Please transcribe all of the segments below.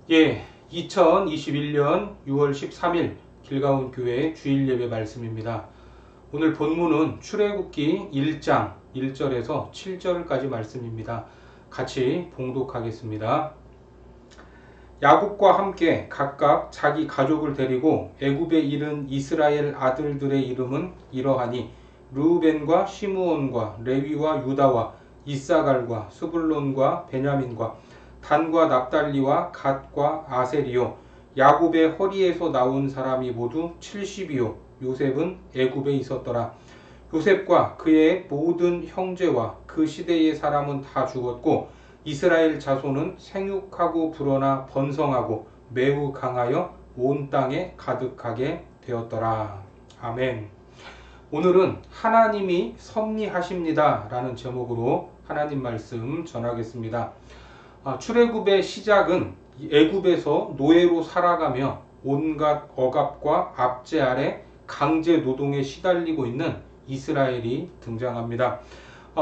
예, 2021년 6월 13일 길가온 교회 주일 예배 말씀입니다. 오늘 본문은 출애굽기 1장 1절에서 7절까지 말씀입니다. 같이 봉독하겠습니다. 야곱과 함께 각각 자기 가족을 데리고 애굽에 이른 이스라엘 아들들의 이름은 이러하니 르우벤과 시므온과 레위와 유다와 이사갈과 스불론과 베냐민과 단과 납달리와 갓과 아셀이요 야곱의 허리에서 나온 사람이 모두 70이요 요셉은 애굽에 있었더라. 요셉과 그의 모든 형제와 그 시대의 사람은 다 죽었고 이스라엘 자손은 생육하고 불어나 번성하고 매우 강하여 온 땅에 가득하게 되었더라. 아멘. 오늘은 하나님이 섭리하십니다 라는 제목으로 하나님 말씀 전하겠습니다. 출애굽의 시작은 애굽에서 노예로 살아가며 온갖 억압과 압제 아래 강제 노동에 시달리고 있는 이스라엘이 등장합니다.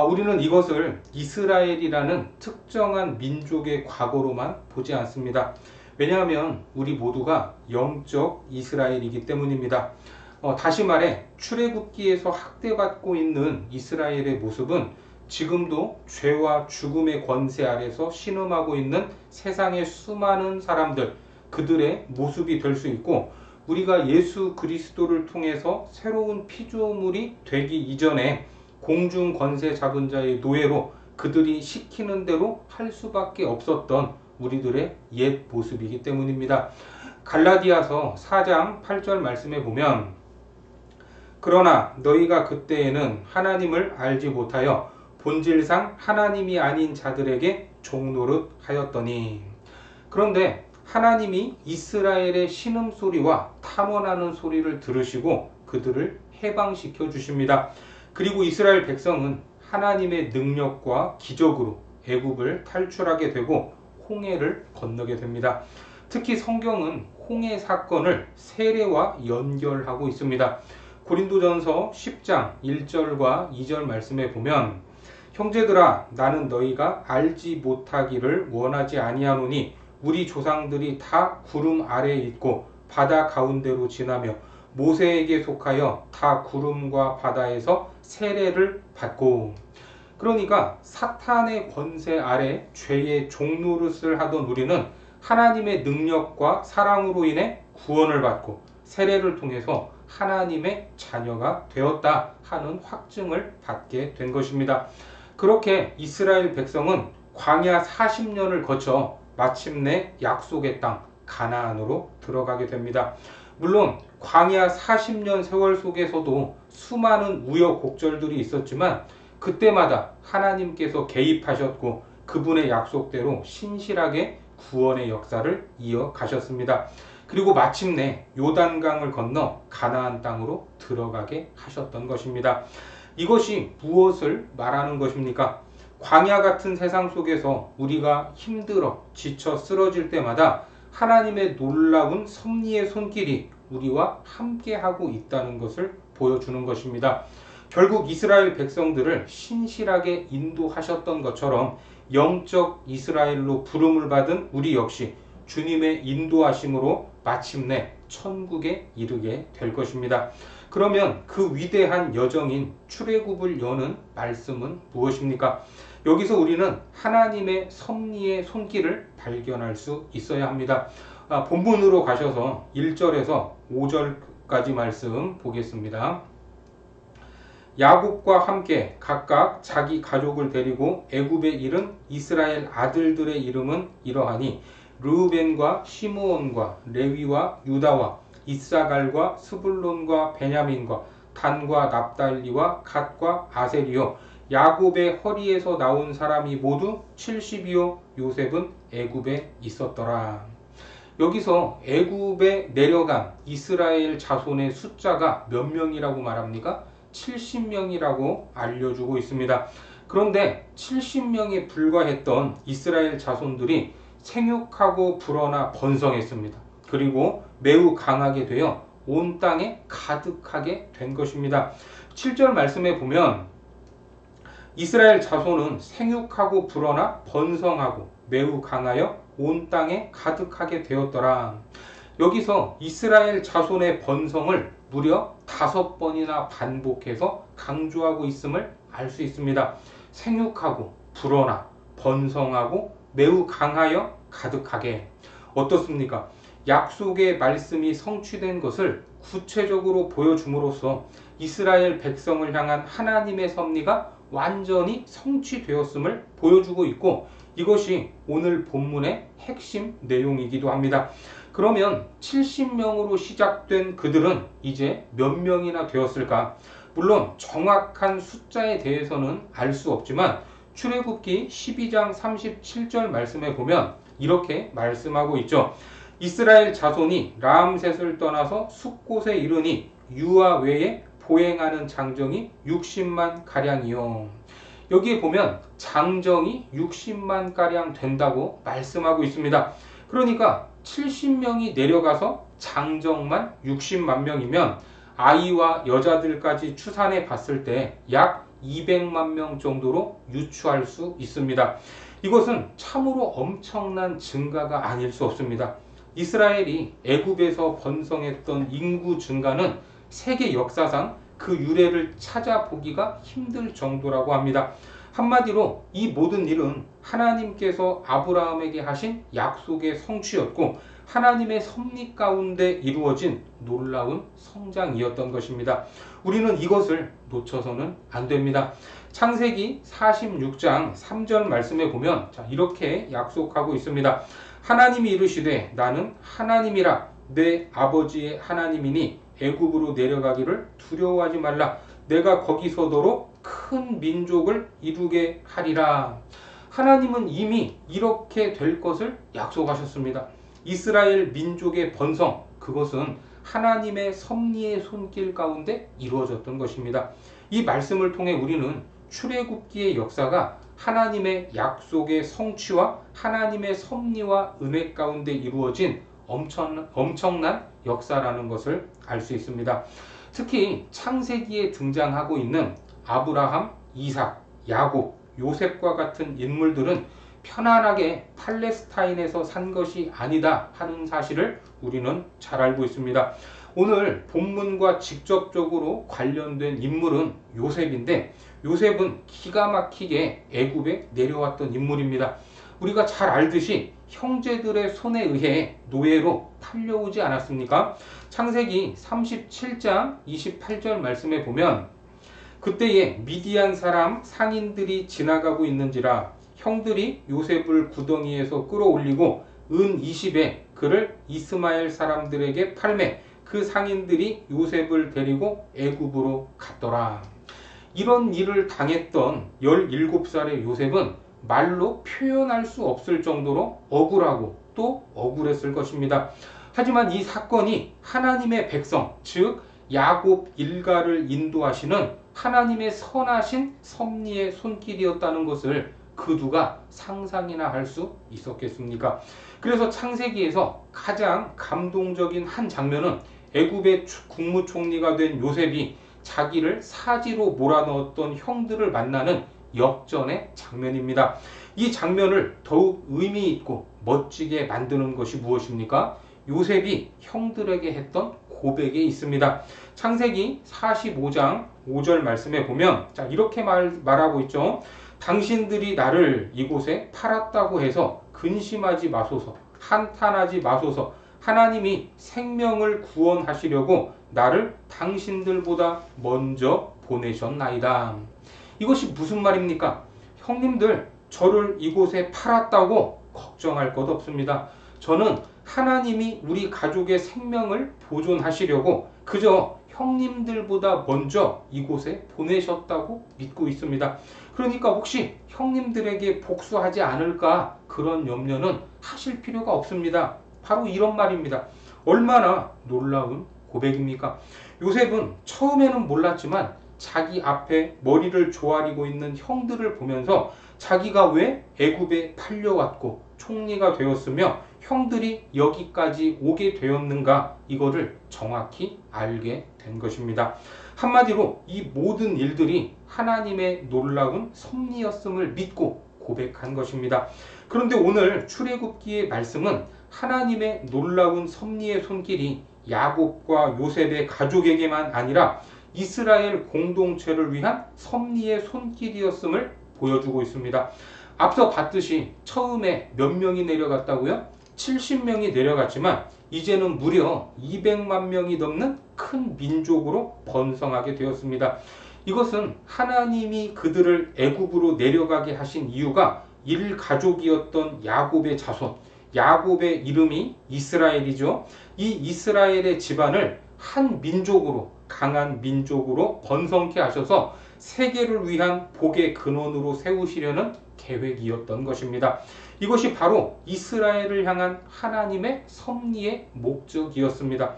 우리는 이것을 이스라엘이라는 특정한 민족의 과거로만 보지 않습니다. 왜냐하면 우리 모두가 영적 이스라엘이기 때문입니다. 다시 말해 출애굽기에서 학대받고 있는 이스라엘의 모습은 지금도 죄와 죽음의 권세 아래서 신음하고 있는 세상의 수많은 사람들, 그들의 모습이 될 수 있고 우리가 예수 그리스도를 통해서 새로운 피조물이 되기 이전에 공중 권세 잡은 자의 노예로 그들이 시키는 대로 할 수밖에 없었던 우리들의 옛 모습이기 때문입니다. 갈라디아서 4장 8절 말씀에 보면 그러나 너희가 그때에는 하나님을 알지 못하여 본질상 하나님이 아닌 자들에게 종노릇 하였더니. 그런데 하나님이 이스라엘의 신음소리와 탐원하는 소리를 들으시고 그들을 해방시켜 주십니다. 그리고 이스라엘 백성은 하나님의 능력과 기적으로 애굽을 탈출하게 되고 홍해를 건너게 됩니다. 특히 성경은 홍해 사건을 세례와 연결하고 있습니다. 고린도전서 10장 1절과 2절 말씀에 보면 형제들아 나는 너희가 알지 못하기를 원하지 아니하노니 우리 조상들이 다 구름 아래에 있고 바다 가운데로 지나며 모세에게 속하여 다 구름과 바다에서 세례를 받고. 그러니까 사탄의 권세 아래 죄의 종노릇을 하던 우리는 하나님의 능력과 사랑으로 인해 구원을 받고 세례를 통해서 하나님의 자녀가 되었다 하는 확증을 받게 된 것입니다. 그렇게 이스라엘 백성은 광야 40년을 거쳐 마침내 약속의 땅 가나안으로 들어가게 됩니다. 물론 광야 40년 세월 속에서도 수많은 우여곡절들이 있었지만 그때마다 하나님께서 개입하셨고 그분의 약속대로 신실하게 구원의 역사를 이어가셨습니다. 그리고 마침내 요단강을 건너 가나안 땅으로 들어가게 하셨던 것입니다. 이것이 무엇을 말하는 것입니까? 광야 같은 세상 속에서 우리가 힘들어 지쳐 쓰러질 때마다 하나님의 놀라운 섭리의 손길이 우리와 함께하고 있다는 것을 보여주는 것입니다. 결국 이스라엘 백성들을 신실하게 인도하셨던 것처럼 영적 이스라엘로 부름을 받은 우리 역시 주님의 인도하심으로 마침내 천국에 이르게 될 것입니다. 그러면 그 위대한 여정인 출애굽을 여는 말씀은 무엇입니까? 여기서 우리는 하나님의 섭리의 손길을 발견할 수 있어야 합니다. 본문으로 가셔서 1절에서 5절까지 말씀 보겠습니다. 야곱과 함께 각각 자기 가족을 데리고 애굽에 이른 이스라엘 아들들의 이름은 이러하니 르우벤과 시므온과 레위와 유다와 이사갈과 스불론과 베냐민과 단과 납달리와 갓과 아셀이요 야곱의 허리에서 나온 사람이 모두 70이요 요셉은 애굽에 있었더라. 여기서 애굽에 내려간 이스라엘 자손의 숫자가 몇 명이라고 말합니까? 70명이라고 알려주고 있습니다. 그런데 70명에 불과했던 이스라엘 자손들이 생육하고 불어나 번성했습니다. 그리고 매우 강하게 되어 온 땅에 가득하게 된 것입니다. 7절 말씀에 보면 이스라엘 자손은 생육하고 불어나 번성하고 매우 강하여 온 땅에 가득하게 되었더라. 여기서 이스라엘 자손의 번성을 무려 5번이나 반복해서 강조하고 있음을 알 수 있습니다. 생육하고 불어나 번성하고 매우 강하여 가득하게. 어떻습니까? 약속의 말씀이 성취된 것을 구체적으로 보여줌으로써 이스라엘 백성을 향한 하나님의 섭리가 완전히 성취되었음을 보여주고 있고, 이것이 오늘 본문의 핵심 내용이기도 합니다. 그러면 70명으로 시작된 그들은 이제 몇 명이나 되었을까? 물론 정확한 숫자에 대해서는 알 수 없지만 출애굽기 12장 37절 말씀에 보면 이렇게 말씀하고 있죠. 이스라엘 자손이 라암셋을 떠나서 숫곳에 이르니 유아 외에 보행하는 장정이 60만 가량이요. 여기에 보면 장정이 60만 가량 된다고 말씀하고 있습니다. 그러니까 70명이 내려가서 장정만 60만 명이면 아이와 여자들까지 추산해 봤을 때 약 200만 명 정도로 유추할 수 있습니다. 이것은 참으로 엄청난 증가가 아닐 수 없습니다. 이스라엘이 애굽에서 번성했던 인구 증가는 세계 역사상 그 유래를 찾아보기가 힘들 정도라고 합니다. 한마디로 이 모든 일은 하나님께서 아브라함에게 하신 약속의 성취였고 하나님의 섭리 가운데 이루어진 놀라운 성장이었던 것입니다. 우리는 이것을 놓쳐서는 안 됩니다. 창세기 46장 3절 말씀에 보면 이렇게 약속하고 있습니다. 하나님이 이르시되 나는 하나님이라 내 아버지의 하나님이니 애굽으로 내려가기를 두려워하지 말라. 내가 거기서도록 큰 민족을 이루게 하리라. 하나님은 이미 이렇게 될 것을 약속하셨습니다. 이스라엘 민족의 번성, 그것은 하나님의 섭리의 손길 가운데 이루어졌던 것입니다. 이 말씀을 통해 우리는 출애굽기의 역사가 하나님의 약속의 성취와 하나님의 섭리와 은혜 가운데 이루어진 엄청난 역사라는 것을 알 수 있습니다. 특히 창세기에 등장하고 있는 아브라함, 이삭, 야곱, 요셉과 같은 인물들은 편안하게 팔레스타인에서 산 것이 아니다 하는 사실을 우리는 잘 알고 있습니다. 오늘 본문과 직접적으로 관련된 인물은 요셉인데, 요셉은 기가 막히게 애굽에 내려왔던 인물입니다. 우리가 잘 알듯이 형제들의 손에 의해 노예로 팔려오지 않았습니까? 창세기 37장 28절 말씀에 보면 그때에 미디안 사람 상인들이 지나가고 있는지라 형들이 요셉을 구덩이에서 끌어올리고 은 20에 그를 이스마엘 사람들에게 팔매 그 상인들이 요셉을 데리고 애굽으로 갔더라. 이런 일을 당했던 17살의 요셉은 말로 표현할 수 없을 정도로 억울하고 또 억울했을 것입니다. 하지만 이 사건이 하나님의 백성, 즉 야곱 일가를 인도하시는 하나님의 선하신 섭리의 손길이었다는 것을 그 누가 상상이나 할 수 있었겠습니까? 그래서 창세기에서 가장 감동적인 한 장면은 애굽의 국무총리가 된 요셉이 자기를 사지로 몰아넣었던 형들을 만나는 역전의 장면입니다. 이 장면을 더욱 의미 있고 멋지게 만드는 것이 무엇입니까? 요셉이 형들에게 했던 고백이 있습니다. 창세기 45장 5절 말씀에 보면 이렇게 말하고 있죠. 당신들이 나를 이곳에 팔았다고 해서 근심하지 마소서, 한탄하지 마소서. 하나님이 생명을 구원하시려고 나를 당신들보다 먼저 보내셨나이다. 이것이 무슨 말입니까? 형님들, 저를 이곳에 팔았다고 걱정할 것 없습니다. 저는 하나님이 우리 가족의 생명을 보존하시려고 그저 형님들보다 먼저 이곳에 보내셨다고 믿고 있습니다. 그러니까 혹시 형님들에게 복수하지 않을까 그런 염려는 하실 필요가 없습니다. 바로 이런 말입니다. 얼마나 놀라운 고백입니까? 요셉은 처음에는 몰랐지만 자기 앞에 머리를 조아리고 있는 형들을 보면서 자기가 왜 애굽에 팔려왔고 총리가 되었으며 형들이 여기까지 오게 되었는가, 이거를 정확히 알게 된 것입니다. 한마디로 이 모든 일들이 하나님의 놀라운 섭리였음을 믿고 고백한 것입니다. 그런데 오늘 출애굽기의 말씀은 하나님의 놀라운 섭리의 손길이 야곱과 요셉의 가족에게만 아니라 이스라엘 공동체를 위한 섭리의 손길이었음을 보여주고 있습니다. 앞서 봤듯이 처음에 몇 명이 내려갔다고요? 70명이 내려갔지만 이제는 무려 200만 명이 넘는 큰 민족으로 번성하게 되었습니다. 이것은 하나님이 그들을 애굽으로 내려가게 하신 이유가 일가족이었던 야곱의 자손, 야곱의 이름이 이스라엘이죠. 이 이스라엘의 집안을 한 민족으로, 강한 민족으로 번성케 하셔서 세계를 위한 복의 근원으로 세우시려는 계획이었던 것입니다. 이것이 바로 이스라엘을 향한 하나님의 섭리의 목적이었습니다.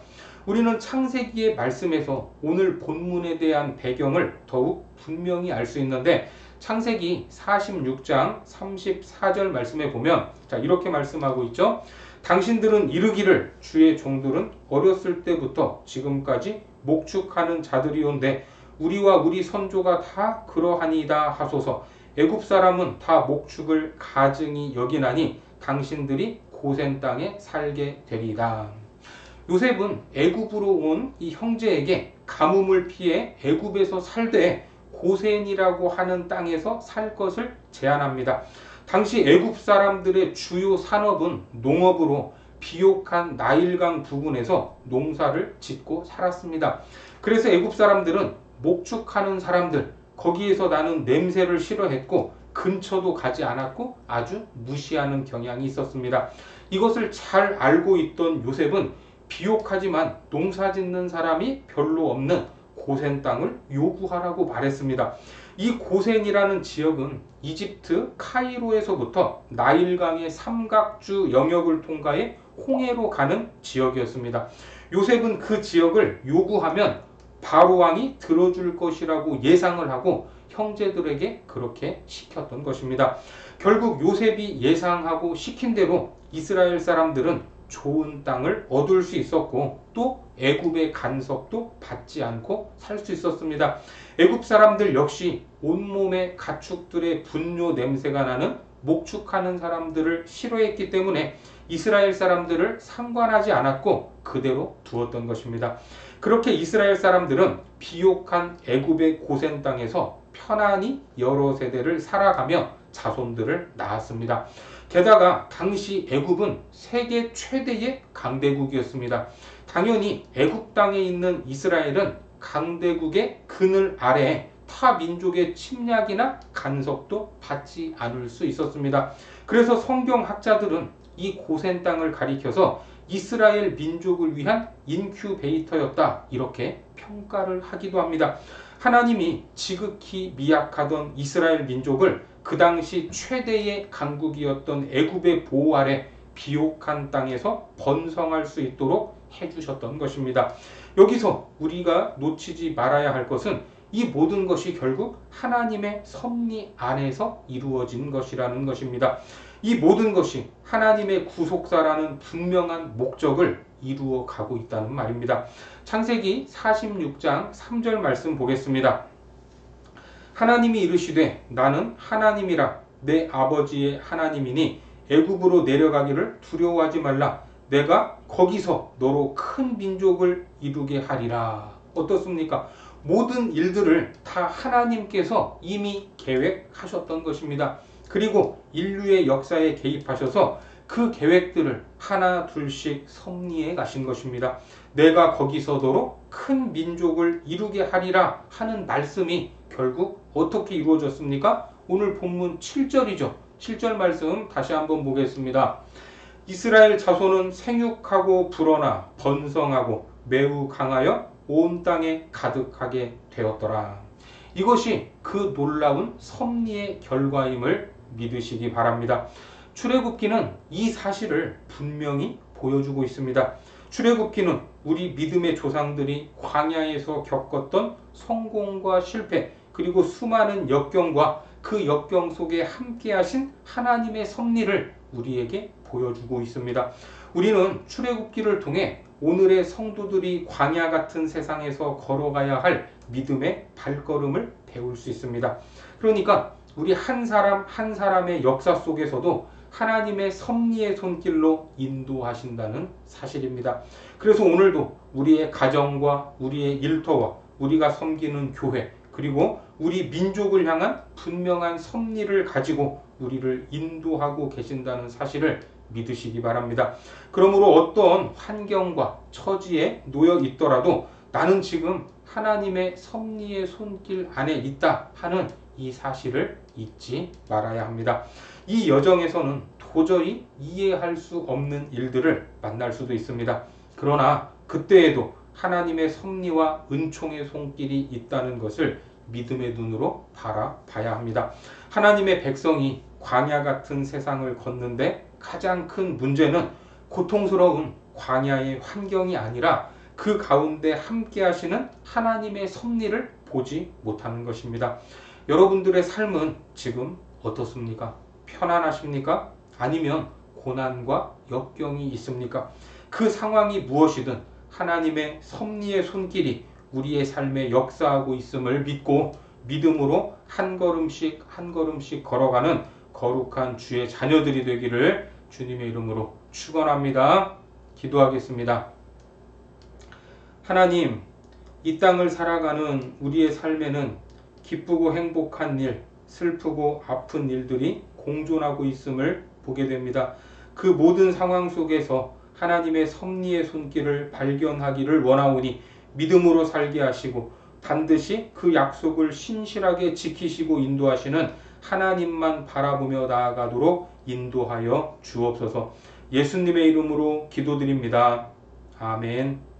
우리는 창세기의 말씀에서 오늘 본문에 대한 배경을 더욱 분명히 알 수 있는데 창세기 46장 34절 말씀에 보면 이렇게 말씀하고 있죠. 당신들은 이르기를 주의 종들은 어렸을 때부터 지금까지 목축하는 자들이온데 우리와 우리 선조가 다 그러하니이다 하소서. 애굽 사람은 다 목축을 가증히 여기나니 당신들이 고센 땅에 살게 되리이다. 요셉은 애굽으로 온 이 형제에게 가뭄을 피해 애굽에서 살되 고센이라고 하는 땅에서 살 것을 제안합니다. 당시 애굽 사람들의 주요 산업은 농업으로 비옥한 나일강 부근에서 농사를 짓고 살았습니다. 그래서 애굽 사람들은 목축하는 사람들, 거기에서 나는 냄새를 싫어했고 근처도 가지 않았고 아주 무시하는 경향이 있었습니다. 이것을 잘 알고 있던 요셉은 비옥하지만 농사 짓는 사람이 별로 없는 고센 땅을 요구하라고 말했습니다. 이 고센이라는 지역은 이집트 카이로에서부터 나일강의 삼각주 영역을 통과해 홍해로 가는 지역이었습니다. 요셉은 그 지역을 요구하면 바로 왕이 들어줄 것이라고 예상을 하고 형제들에게 그렇게 시켰던 것입니다. 결국 요셉이 예상하고 시킨 대로 이스라엘 사람들은 좋은 땅을 얻을 수 있었고 또 애굽의 간섭도 받지 않고 살 수 있었습니다. 애굽 사람들 역시 온몸의 가축들의 분뇨 냄새가 나는 목축하는 사람들을 싫어했기 때문에 이스라엘 사람들을 상관하지 않았고 그대로 두었던 것입니다. 그렇게 이스라엘 사람들은 비옥한 애굽의 고센 땅에서 편안히 여러 세대를 살아가며 자손들을 낳았습니다. 게다가 당시 애굽은 세계 최대의 강대국이었습니다. 당연히 애굽 땅에 있는 이스라엘은 강대국의 그늘 아래에 타 민족의 침략이나 간섭도 받지 않을 수 있었습니다. 그래서 성경학자들은 이 고센 땅을 가리켜서 이스라엘 민족을 위한 인큐베이터였다 이렇게 평가를 하기도 합니다. 하나님이 지극히 미약하던 이스라엘 민족을 그 당시 최대의 강국이었던 애굽의 보호 아래 비옥한 땅에서 번성할 수 있도록 해주셨던 것입니다. 여기서 우리가 놓치지 말아야 할 것은 이 모든 것이 결국 하나님의 섭리 안에서 이루어진 것이라는 것입니다. 이 모든 것이 하나님의 구속사라는 분명한 목적을 이루어 가고 있다는 말입니다. 창세기 46장 3절 말씀 보겠습니다. 하나님이 이르시되 나는 하나님이라 내 아버지의 하나님이니 애굽으로 내려가기를 두려워하지 말라. 내가 거기서 너로 큰 민족을 이루게 하리라. 어떻습니까? 모든 일들을 다 하나님께서 이미 계획하셨던 것입니다. 그리고 인류의 역사에 개입하셔서 그 계획들을 하나 둘씩 섭리해 가신 것입니다. 내가 거기서 너로 큰 민족을 이루게 하리라 하는 말씀이 결국 어떻게 이루어졌습니까? 오늘 본문 7절이죠. 7절 말씀 다시 한번 보겠습니다. 이스라엘 자손은 생육하고 불어나 번성하고 매우 강하여 온 땅에 가득하게 되었더라. 이것이 그 놀라운 섭리의 결과임을 믿으시기 바랍니다. 출애굽기는 이 사실을 분명히 보여주고 있습니다. 출애굽기는 우리 믿음의 조상들이 광야에서 겪었던 성공과 실패 그리고 수많은 역경과 그 역경 속에 함께 하신 하나님의 섭리를 우리에게 보여주고 있습니다. 우리는 출애굽기를 통해 오늘의 성도들이 광야 같은 세상에서 걸어가야 할 믿음의 발걸음을 배울 수 있습니다. 그러니까 우리 한 사람 한 사람의 역사 속에서도 하나님의 섭리의 손길로 인도하신다는 사실입니다. 그래서 오늘도 우리의 가정과 우리의 일터와 우리가 섬기는 교회 그리고 우리 민족을 향한 분명한 섭리를 가지고 우리를 인도하고 계신다는 사실을 믿으시기 바랍니다. 그러므로 어떤 환경과 처지에 놓여 있더라도 나는 지금 하나님의 섭리의 손길 안에 있다 하는 이 사실을 잊지 말아야 합니다. 이 여정에서는 도저히 이해할 수 없는 일들을 만날 수도 있습니다. 그러나 그때에도 하나님의 섭리와 은총의 손길이 있다는 것을 믿음의 눈으로 바라봐야 합니다. 하나님의 백성이 광야 같은 세상을 걷는데 가장 큰 문제는 고통스러운 광야의 환경이 아니라 그 가운데 함께 하시는 하나님의 섭리를 보지 못하는 것입니다. 여러분들의 삶은 지금 어떻습니까? 편안하십니까? 아니면 고난과 역경이 있습니까? 그 상황이 무엇이든 하나님의 섭리의 손길이 우리의 삶에 역사하고 있음을 믿고 믿음으로 한 걸음씩 한 걸음씩 걸어가는 거룩한 주의 자녀들이 되기를 주님의 이름으로 축원합니다. 기도하겠습니다. 하나님, 이 땅을 살아가는 우리의 삶에는 기쁘고 행복한 일, 슬프고 아픈 일들이 공존하고 있음을 보게 됩니다. 그 모든 상황 속에서 하나님의 섭리의 손길을 발견하기를 원하오니 믿음으로 살게 하시고 반드시 그 약속을 신실하게 지키시고 인도하시는 하나님만 바라보며 나아가도록 인도하여 주옵소서. 예수님의 이름으로 기도드립니다. 아멘.